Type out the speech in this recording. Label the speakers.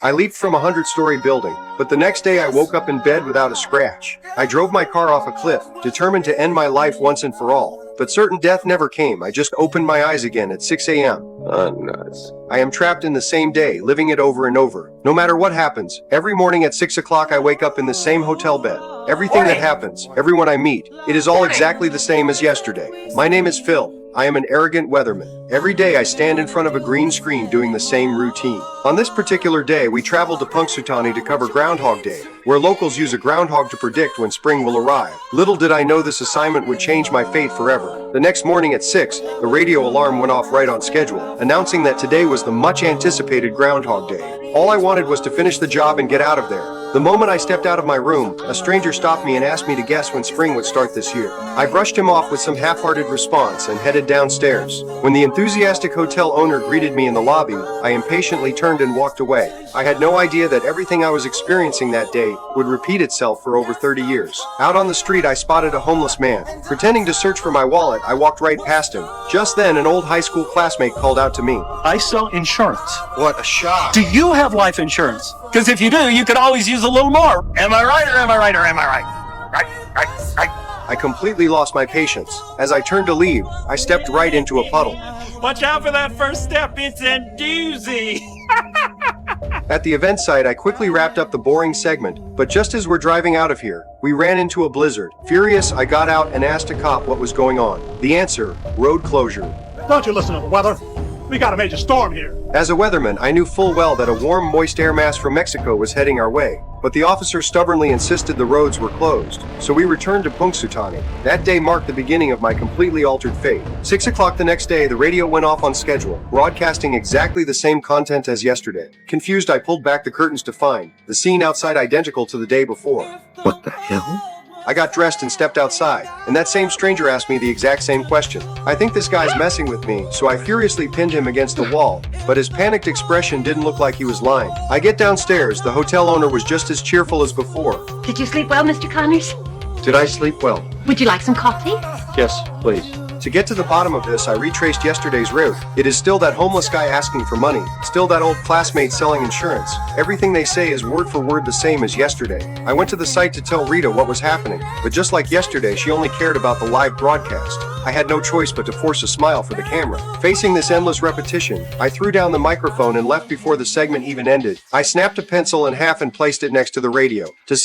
Speaker 1: I leaped from a 100-story building, but the next day I woke up in bed without a scratch. I drove my car off a cliff, determined to end my life once and for all. But certain death never came. I just opened my eyes again at 6 a.m.
Speaker 2: Nuts.
Speaker 1: I am trapped in the same day, living it over and over. No matter what happens, every morning at 6 o'clock I wake up in the same hotel bed. Everything that happens, everyone I meet, it is all exactly the same as yesterday. My name is Phil. I am an arrogant weatherman. Every day I stand in front of a green screen doing the same routine. On this particular day, we traveled to Punxsutawney to cover Groundhog Day, where locals use a groundhog to predict when spring will arrive. Little did I know this assignment would change my fate forever. The next morning at 6, the radio alarm went off right on schedule, announcing that today was the much anticipated Groundhog Day. All I wanted was to finish the job and get out of there. The moment I stepped out of my room, a stranger stopped me and asked me to guess when spring would start this year. I brushed him off with some half-hearted response and headed downstairs. When the enthusiastic hotel owner greeted me in the lobby, I impatiently turned and walked away. I had no idea that everything I was experiencing that day would repeat itself for over 30 years. Out on the street, I spotted a homeless man. Pretending to search for my wallet, I walked right past him. Just then, an old high school classmate called out to me.
Speaker 3: I sell insurance.
Speaker 1: What a shock!
Speaker 3: Do you have life insurance? Because if you do, you could always use a little more. Am I right or am I right or am I right? Right.
Speaker 1: I completely lost my patience. As I turned to leave, I stepped right into a puddle.
Speaker 4: Watch out for that first step, it's a doozy.
Speaker 1: At the event site, I quickly wrapped up the boring segment, but just as we're driving out of here, we ran into a blizzard. Furious, I got out and asked a cop what was going on. The answer, road closure.
Speaker 5: Don't you listen to the weather? We got a major storm here.
Speaker 1: As a weatherman, I knew full well that a warm, moist air mass from Mexico was heading our way, but the officer stubbornly insisted the roads were closed, so we returned to Punxsutawney. That day marked the beginning of my completely altered fate. 6 o'clock the next day, the radio went off on schedule, broadcasting exactly the same content as yesterday. Confused, I pulled back the curtains to find the scene outside identical to the day before.
Speaker 2: What the hell?
Speaker 1: I got dressed and stepped outside, and that same stranger asked me the exact same question. I think this guy's messing with me, so I furiously pinned him against the wall, but his panicked expression didn't look like he was lying. I get downstairs, the hotel owner was just as cheerful as before.
Speaker 6: Did you sleep well, Mr. Connors?
Speaker 1: Did I sleep well?
Speaker 6: Would you like some coffee?
Speaker 1: Yes, please. To get to the bottom of this, I retraced yesterday's route. It is still that homeless guy asking for money, still that old classmate selling insurance. Everything they say is word for word the same as yesterday. I went to the site to tell Rita what was happening, but just like yesterday, she only cared about the live broadcast. I had no choice but to force a smile for the camera. Facing this endless repetition, I threw down the microphone and left before the segment even ended. I snapped a pencil in half and placed it next to the radio. To